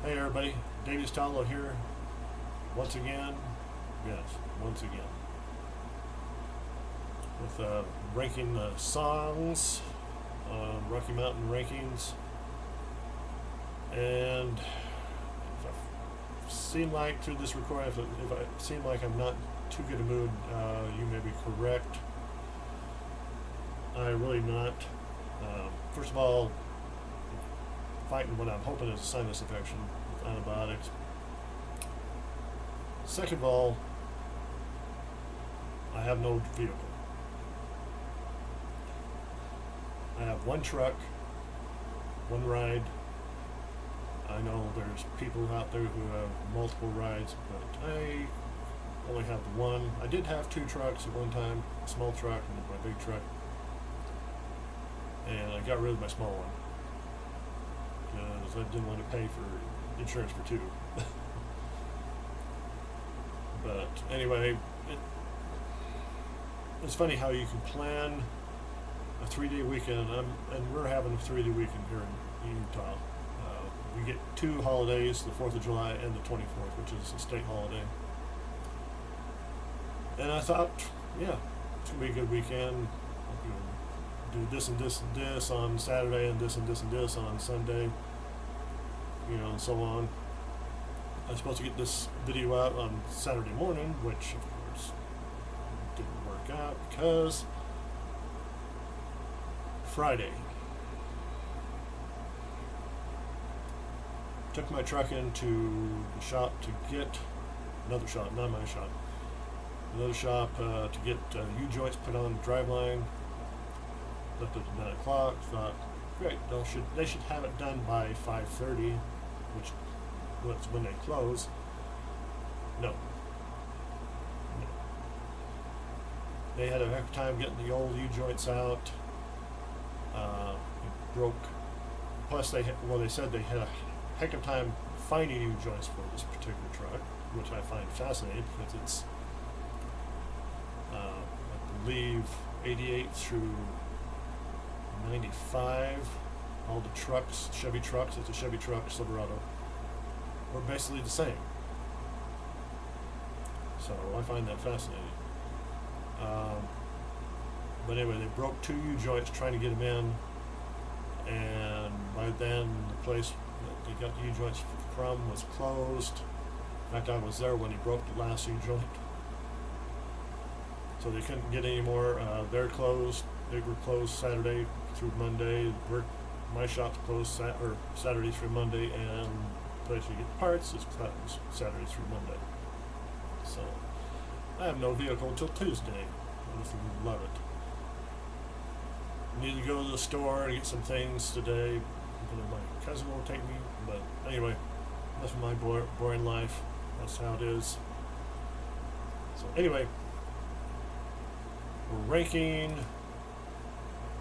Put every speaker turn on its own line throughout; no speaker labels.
Hey everybody, Davies Tallow here. Once again, yes, once again, with ranking songs on Rocky Mountain Rankings. And if I seem like through this recording, if I seem like I'm not too good a mood, you may be correct. I really not. First of all, fighting what I'm hoping is a sinus infection with antibiotics. Second of all, I have no vehicle. I have one truck, one ride. I know there's people out there who have multiple rides, but I only have the one. I did have two trucks at one time, a small truck and my big truck. And I got rid of my small one because I didn't want to pay for insurance for two. But anyway, it's funny how you can plan a 3-day weekend, and we're having a 3-day weekend here in Utah. We get two holidays, the 4th of July and the 24th, which is a state holiday. And I thought, yeah, it's going to be a good weekend. Do this and this and this on Saturday and this and this and this on Sunday, and so on. I was supposed to get this video out on Saturday morning, which of course didn't work out because Friday. Took my truck into the shop to get another shop, not my shop, another shop to get U-joints put on the driveline. Left it at 9 o'clock. Thought, great, they should have it done by 5:30, which was when they close. No. They had a heck of a time getting the old U-joints out. It broke. Plus, they said they had a heck of a time finding U-joints for this particular truck, which I find fascinating because it's, I believe, 88 through 95. All the trucks, Chevy trucks, it's a Chevy truck, Silverado, were basically the same. So I find that fascinating. But anyway, they broke two U-joints trying to get them in, and by then the place that they got the U-joints from was closed. In fact, I was there when he broke the last U-joint. So they couldn't get any more. They're closed. They were closed Saturday through Monday. My shop's closed Saturday through Monday, and the place you get parts is closed Saturday through Monday. So I have no vehicle until Tuesday. I just love it. Need to go to the store and get some things today. My cousin will take me, but anyway, that's my boring life. That's how it is. So anyway, we're ranking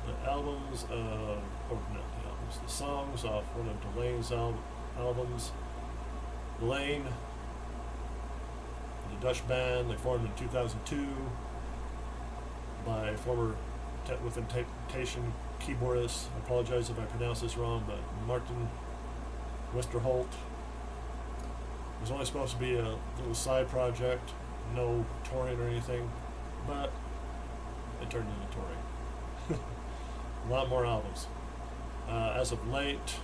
the albums of, or not the albums, the songs off one of Delain's albums. Delain, the Dutch band, they formed in 2002 by former Within Temptation keyboardist, I apologize if I pronounce this wrong, but Martin Westerholt. It was only supposed to be a little side project, no touring or anything, but it turned into touring. A lot more albums. As of late,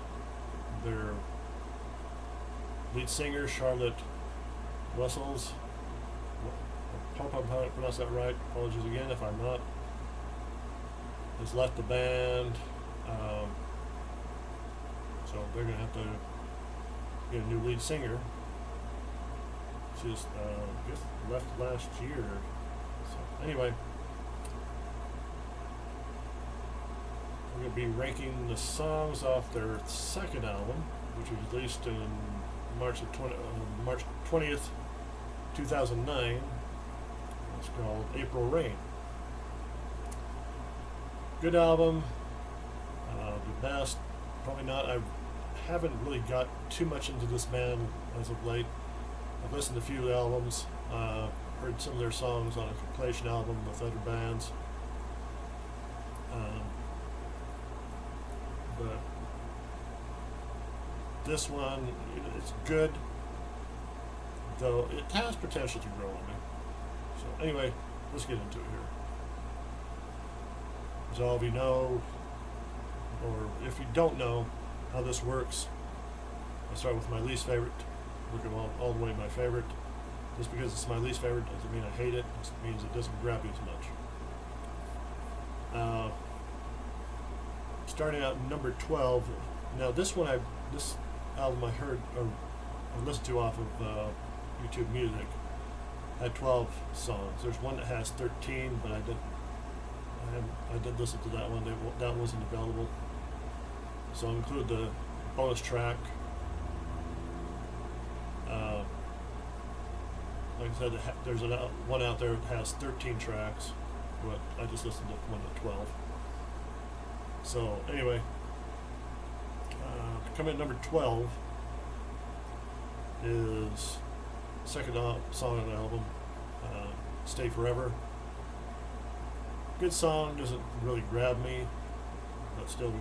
their lead singer, Charlotte Wessels, I hope I'm pronouncing that right, apologies again if I'm not, has left the band, so they're going to have to get a new lead singer. She's just left last year. So anyway, we're going to be ranking the songs off their second album, which was released in March 20th, 2009. It's called April Rain. Good album, the best, probably not. I haven't really got too much into this band as of late. I've listened to a few albums, heard some of their songs on a compilation album with other bands. But This one, it's good, though it has potential to grow on me. So anyway, let's get into it here. As all of you know, or if you don't know how this works, I start with my least favorite, work it all the way to my favorite. Just because it's my least favorite doesn't mean I hate it. It means it doesn't grab you as much. Starting out number 12. Now this album I heard or I listened to off of YouTube Music had 12 songs. There's one that has 13, but I did listen to that one. That wasn't available, so I'll include the bonus track. Like I said, there's one out there that has 13 tracks, but I just listened to one at 12. So anyway, coming at number 12 is the second song on the album, Stay Forever. Good song, doesn't really grab me, but still,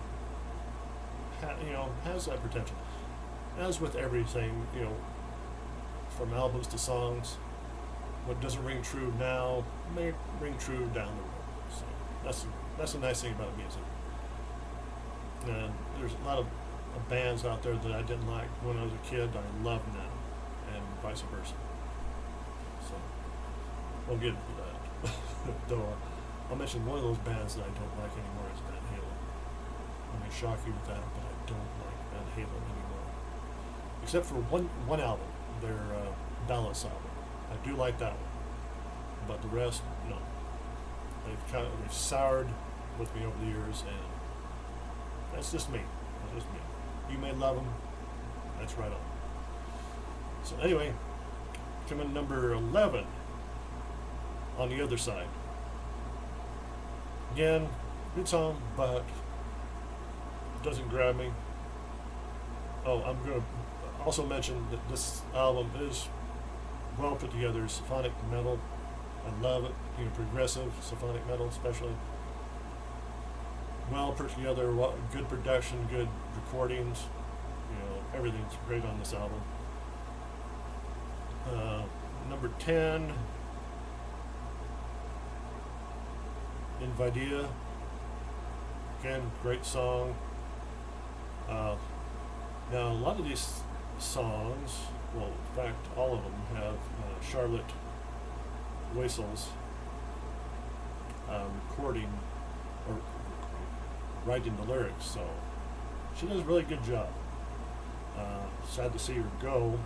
has that potential. As with everything, from albums to songs, what doesn't ring true now may ring true down the road. So that's the nice thing about music. And there's a lot of bands out there that I didn't like when I was a kid I love now, and vice versa. So we'll get into that. Though I'll mention one of those bands that I don't like anymore is Van Halen. I may shock you with that, but I don't like Van Halen anymore. Except for one album, their Dallas album. I do like that one, but the rest, no. They've soured with me over the years, and that's just me. That's just me. You may love them. That's right on. So anyway, coming number 11 on the other side. Again, good song, but doesn't grab me. Oh, I'm going to also mention that this album is well put together. Symphonic metal, I love it. Progressive symphonic metal, especially. Well put together, good production, good recordings. Everything's great on this album. Number 10, Invidia. Again, great song. Now, a lot of these songs, well, in fact, all of them have Charlotte Waisel's recording or writing the lyrics, so she does a really good job. Sad to see her go.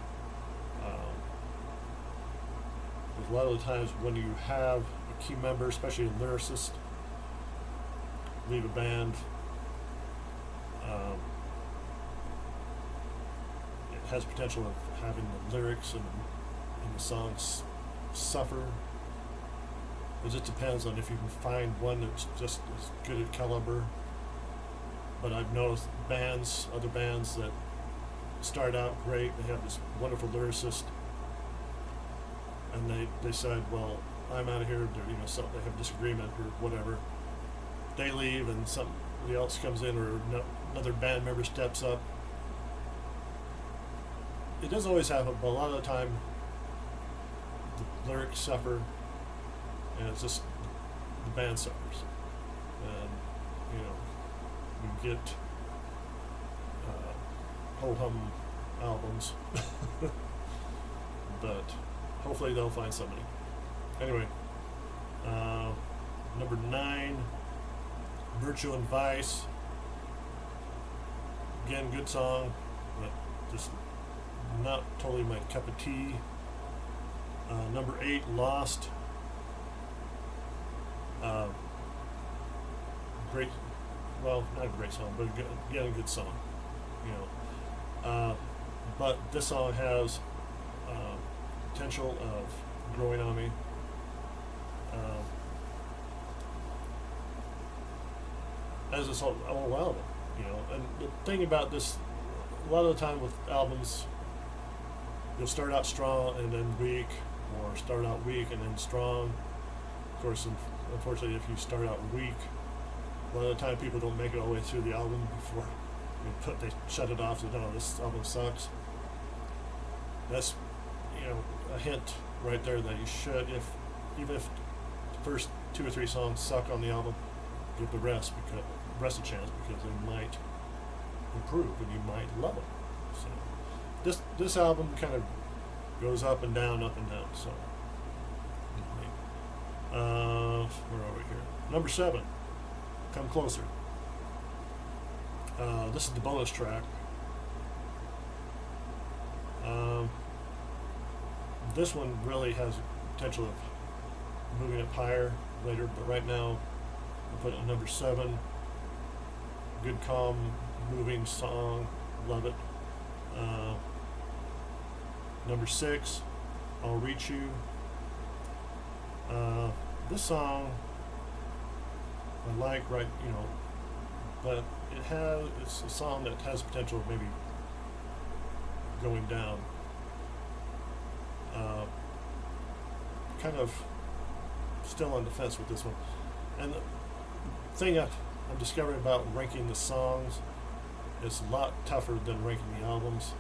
A lot of the times when you have a key member, especially a lyricist, leave a band, it has potential of having the lyrics and the songs suffer. It just depends on if you can find one that's just as good at caliber. But I've noticed other bands that start out great, they have this wonderful lyricist, and they said, well, I'm out of here, they have disagreement or whatever. They leave and somebody else comes in, or another band member steps up. It doesn't always happen, but a lot of the time the lyrics suffer, and it's just the band suffers. And you get ho-hum albums, but hopefully they'll find somebody. Anyway, number 9, Virtue and Vice. Again, good song, but just not totally my cup of tea. Number 8, Lost. Great, well, not a great song, but again, a good song. But this song has potential of growing on me. As this whole album, and the thing about this, a lot of the time with albums, you'll start out strong and then weak, or start out weak and then strong. Of course, unfortunately, if you start out weak, a lot of the time people don't make it all the way through the album before they shut it off. Said, "No, this album sucks." That's, a hint right there that you should, even if the first 2 or 3 songs suck on the album, give the rest a chance, because they might improve and you might love them. So this album kind of goes up and down, up and down. So where are we here? Number 7, Come Closer. This is the bonus track. This one really has potential of moving up higher later, but right now I put it at number 7. Good, calm, moving song. Love it. Number 6, I'll Reach You. This song I like, right, but it's a song that has potential of maybe going down. Kind of still on the fence with this one. And the thing I'm discovering about ranking the songs is a lot tougher than ranking the albums.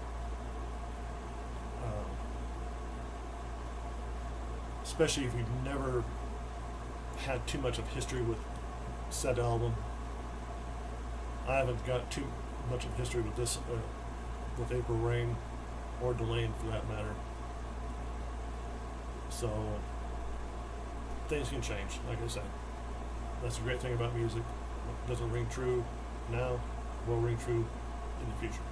Especially if you've never had too much of history with said album. I haven't got too much of history with this, with April Rain, or Delain for that matter. So things can change, like I said. That's the great thing about music. What doesn't ring true now will ring true in the future.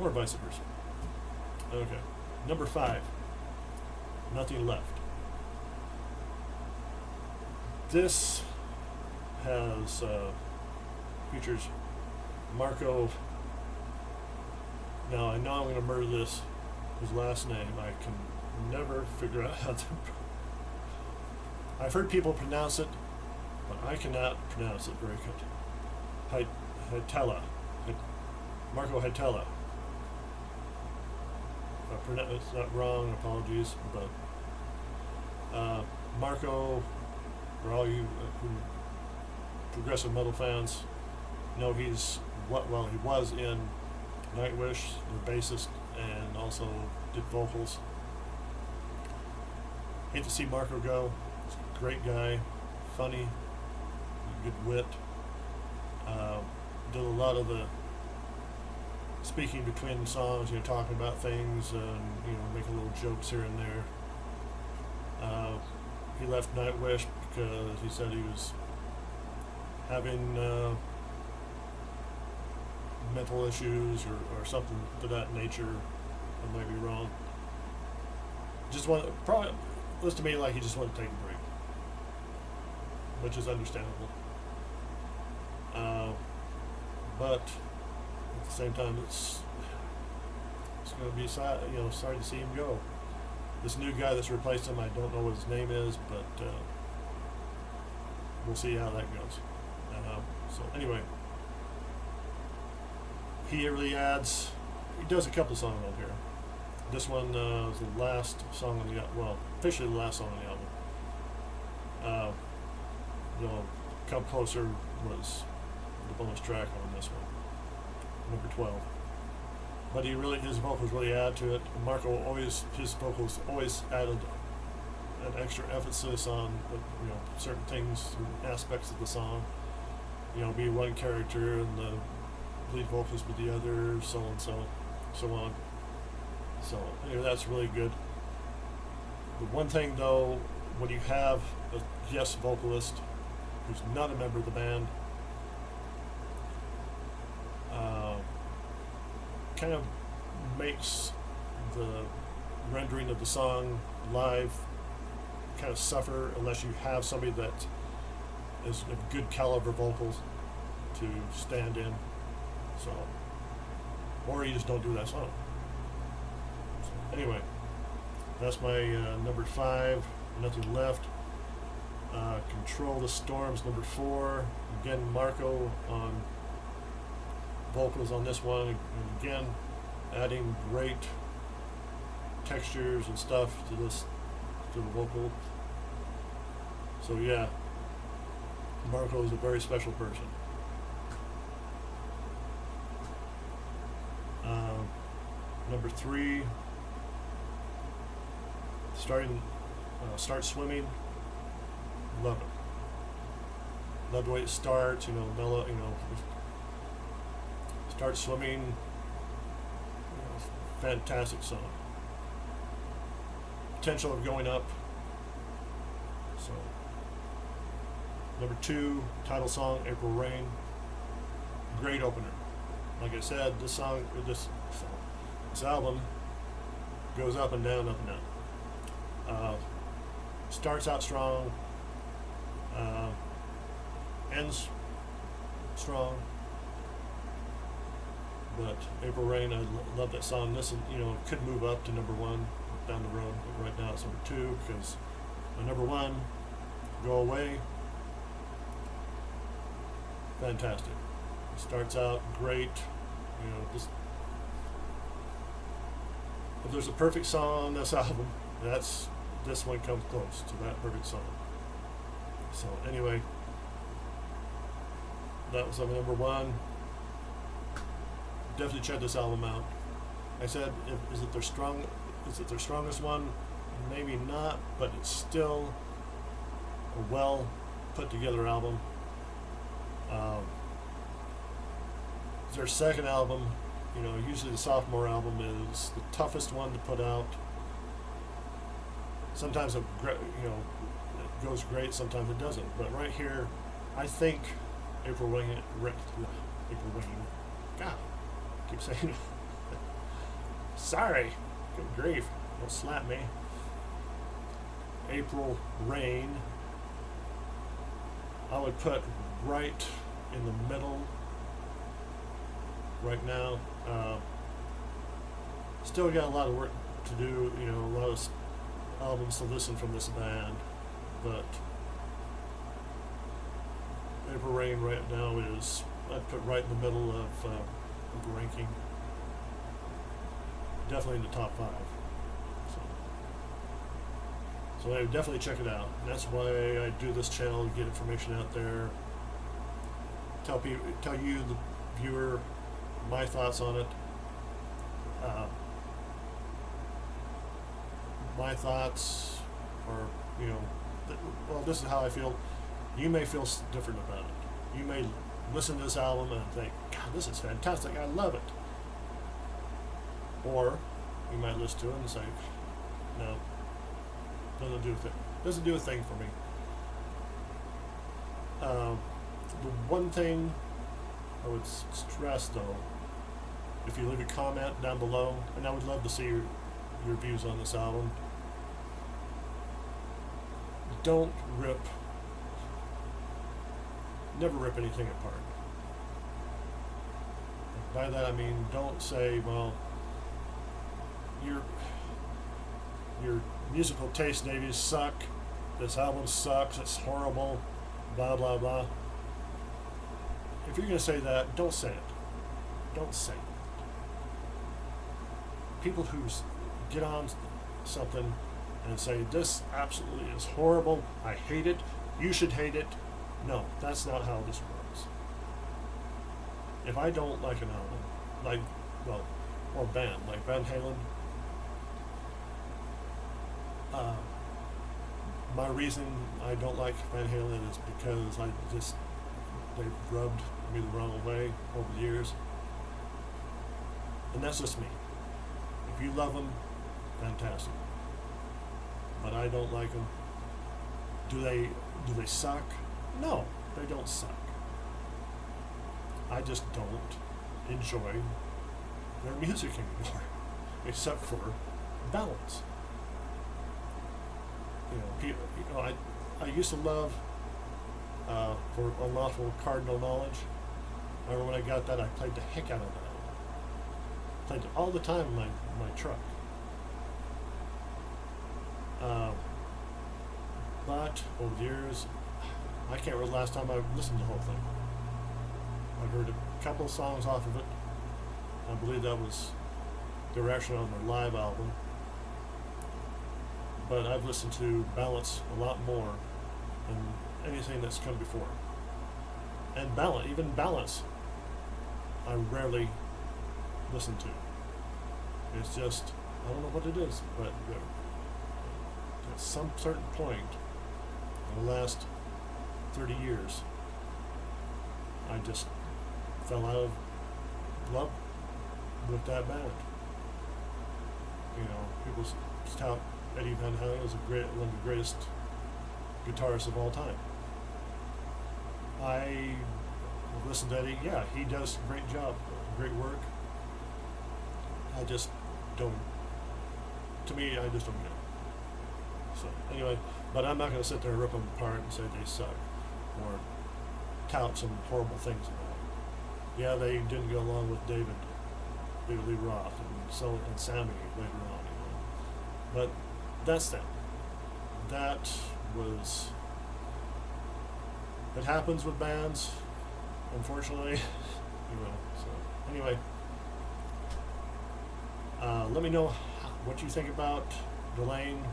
Or vice versa. Okay. Number 5, Nothing Left. This has features Marco. Now I know I'm going to murder his last name. I can never figure out how to. I've heard people pronounce it, but I cannot pronounce it very good. Hitela. Marco Hitela. If I pronounce that wrong, apologies. But Marco, for all you progressive metal fans, know he was in Nightwish, the bassist, and also did vocals. Hate to see Marco go. He's a great guy, funny, good wit. Did a lot of the speaking between songs, talking about things and making little jokes here and there. He left Nightwish because he said he was having mental issues or something to that nature. I might be wrong. Probably looks to me like he just wanted to take a break, which is understandable. But at the same time, it's going to be sad, sorry to see him go. This new guy that's replaced him, I don't know what his name is, but we'll see how that goes. So anyway, he does a couple songs on here. This one is the last song on the album, officially the last song on the album. Come Closer was the bonus track on this one, number 12. But his vocals really add to it. His vocals always added an extra emphasis on certain things and aspects of the song. Be one character and the lead vocals with the other, so on. So anyway, that's really good. The one thing though, when you have a guest vocalist who's not a member of the band, kind of makes the rendering of the song live kind of suffer unless you have somebody that is of good caliber vocals to stand in. So, or you just don't do that song. So anyway, that's my number 5. Nothing Left. Control the Storms, number 4. Again, Marco on vocals on this one, and again adding great textures and stuff to the vocal. So yeah, Marco is a very special person. Number 3, start swimming. Love it. Love the way it starts. Mellow. Start swimming. Fantastic song. Potential of going up. So, number 2, title song, April Rain. Great opener. Like I said, this album goes up and down, up and down. Starts out strong, ends strong. But April Rain, I love that song. This, could move up to number 1 down the road, but right now it's number 2 because my number 1, Go Away, fantastic. It starts out great, just if there's a perfect song on this album, this one comes close to that perfect song. So anyway, that was my number 1. Definitely check this album out. I said, is it their strongest one? Maybe not, but it's still a well put together album. Their second album, usually the sophomore album is the toughest one to put out. Sometimes it goes great, sometimes it doesn't. But right here, I think April Rain. God, I keep saying it. Sorry, good grief, don't slap me. April Rain, I would put right in the middle right now. Still got a lot of work to do, a lot of albums to listen from this band, but April Rain right now is, I'd put right in the middle of the ranking. Definitely in the top 5. So I would definitely check it out. That's why I do this channel, to get information out there. Tell you, the viewer, my thoughts on it. My thoughts are, this is how I feel. You may feel different about it. You may listen to this album and think, God, this is fantastic, I love it. Or you might listen to it and say, no, doesn't do a thing for me. The one thing I would stress, though, if you leave a comment down below, and I would love to see your views on this album, never rip anything apart. By that I mean, don't say, well, your musical taste, Davies, suck. This album sucks. It's horrible. Blah blah blah. If you're gonna say that, don't say it. Don't say it. People who get on something and say this absolutely is horrible. I hate it. You should hate it. No, that's not how this works. If I don't like an album, or band, like Van Halen, my reason I don't like Van Halen is because they've rubbed me the wrong way over the years. And that's just me. If you love them, fantastic. But I don't like them. Do they suck? No, they don't suck. I just don't enjoy their music anymore, except for ballads. I used to love for Unlawful Cardinal Knowledge. I remember when I got that, I played the heck out of that. Played it all the time in my truck. But over the years, I can't remember the last time I listened to the whole thing. I heard a couple of songs off of it. I believe they were actually on their live album. But I've listened to Balance a lot more than anything that's come before. And even Balance, I rarely listen to. It's just, I don't know what it is, but at some certain point in the last 30 years, I just fell out of love with that band. You know, people tout Eddie Van Halen as one of the greatest guitarists of all time. I listen to Eddie. Yeah, he does a great job, great work. I just don't. To me, I just don't get it. So anyway, but I'm not going to sit there and rip them apart and say they suck, or tout some horrible things about it. Yeah, they didn't get along with David Lee Roth and Sammy later on. You know. But that's them. That was. It happens with bands, unfortunately. You know. So anyway, let me know what you think about Delain.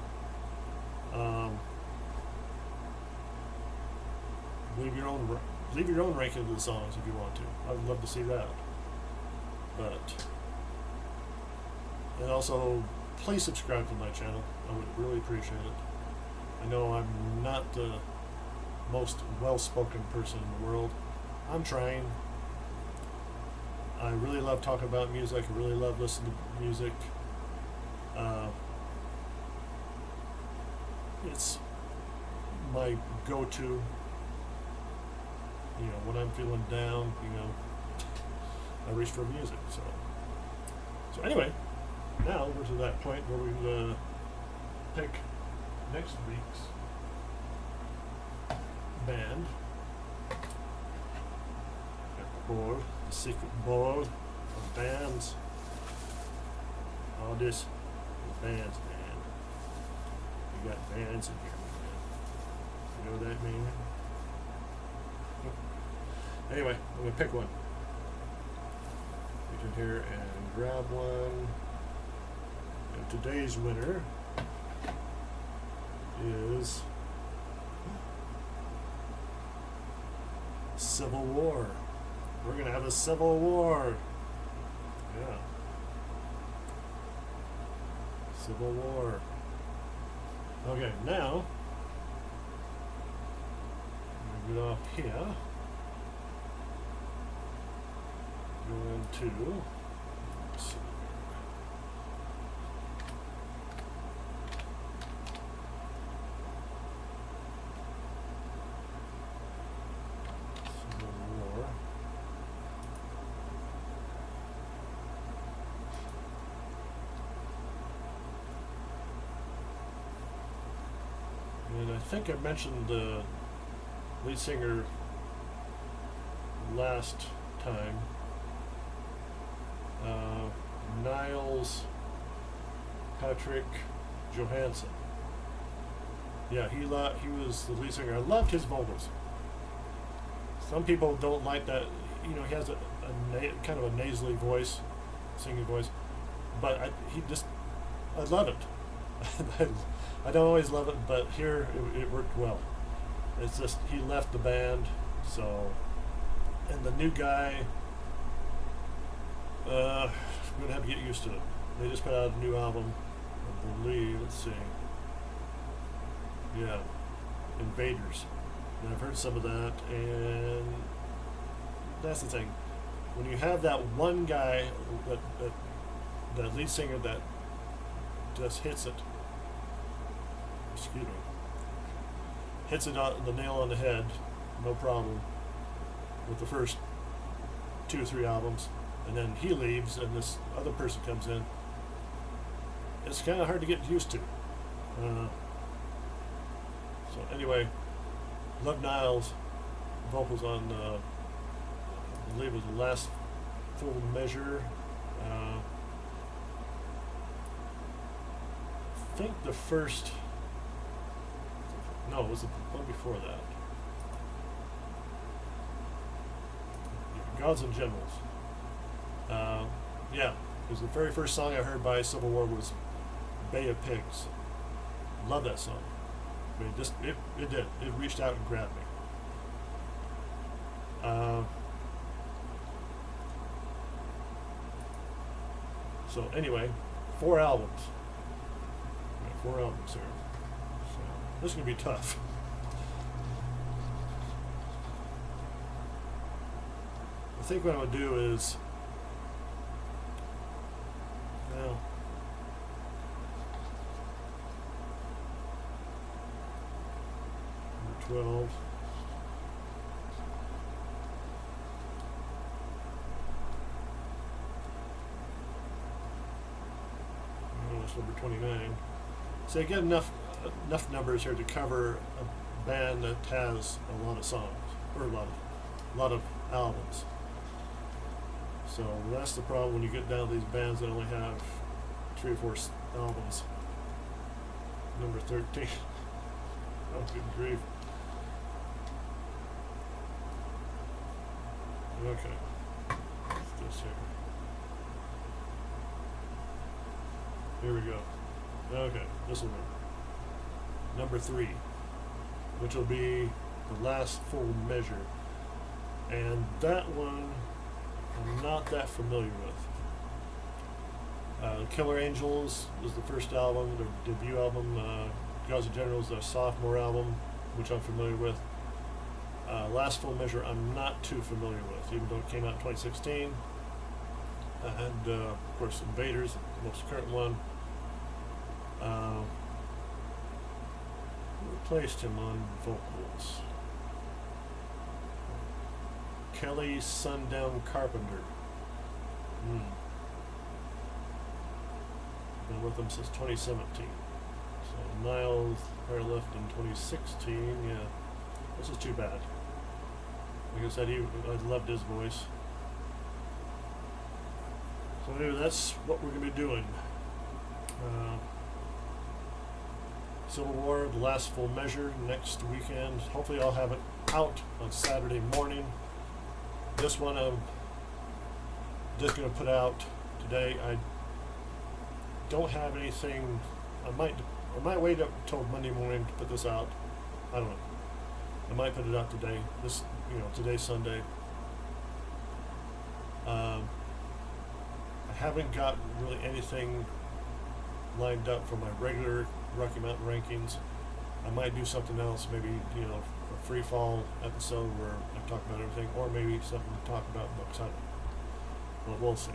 Leave your own ranking of the songs if you want to. I would love to see that. And also, please subscribe to my channel. I would really appreciate it. I know I'm not the most well-spoken person in the world. I'm trying. I really love talking about music. I really love listening to music. It's my go-to. You know, when I'm feeling down, you know, I reach for music. So anyway, now we're to that point where we pick next week's band. Board, the secret board of bands. All this is bands, man. You got bands in here, man. You know what that means? Anyway, I'm going to pick one. Reach in here and grab one. And today's winner is Civil War. We're going to have a Civil War. Yeah. Civil War. Okay, now, I'm going to get off here. Go into, let's see. Civil War. And I think I mentioned the lead singer last time. Niles Patrick Johansson. Yeah, he was the lead singer. I loved his vocals. Some people don't like that. You know, he has a kind of a nasally voice, singing voice. But I love it. I don't always love it, but here it worked well. It's just he left the band, so, and the new guy. I'm gonna have to get used to it. They just put out a new album, I believe. Let's see. Yeah, Invaders. And I've heard some of that, and that's the thing. When you have that one guy, that lead singer that just hits it. Excuse me. Hits it on the nail on the head, no problem. With the first 2 or 3 albums. And then he leaves and this other person comes in. It's kind of hard to get used to. So anyway, love Niles' vocals on, I believe it was the last Full Measure. I think the first, no, it was the one before that. Gods and Generals. Yeah, because the very first song I heard by Civil War was Bay of Pigs. Love that song. I mean, it did. It reached out and grabbed me. So anyway, 4 albums. Got 4 albums here. So this is gonna be tough. I think what I'm gonna do is, well, number 12. Number 29. So I get enough numbers here to cover a band that has a lot of songs, or a lot of albums. So that's the problem when you get down to these bands that only have 3 or 4 albums. Number 13. Oh, good grief. Okay. What's this here? Here we go. Okay, this will work. Number 3, which will be The Last Full Measure. And that one I'm not that familiar with. Killer Angels was the first album, their debut album. Gods and Generals, their sophomore album, which I'm familiar with. Last Full Measure I'm not too familiar with, even though it came out in 2016. And of course Invaders, the most current one. Who replaced him on vocals? Kelly Sundown Carpenter. Been with them since 2017. So Niles Hair left in 2016. Yeah, this is too bad. Like I said, I loved his voice. So anyway, that's what we're going to be doing. Civil War, The Last Full Measure, next weekend. Hopefully I'll have it out on Saturday morning. This one I'm just going to put out today. I don't have anything. I might wait up until Monday morning to put this out. I don't know. I might put it out today. Today's Sunday. I haven't got really anything lined up for my regular Rocky Mountain rankings. I might do something else, maybe a free fall episode where I talk about everything, or maybe something to talk about books. I don't know. Well, we'll see.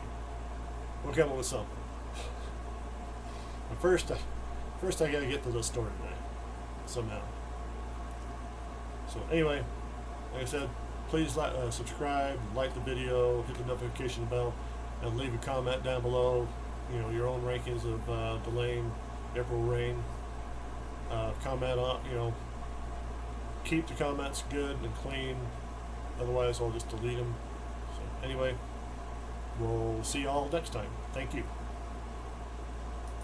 We'll come up with something. But first I gotta get to the story today somehow. So anyway, like I said, please subscribe, like the video, hit the notification bell, and leave a comment down below. Your own rankings of Delain, April Rain. Comment on, keep the comments good and clean. Otherwise, I'll just delete them. So anyway, we'll see y'all next time. Thank you.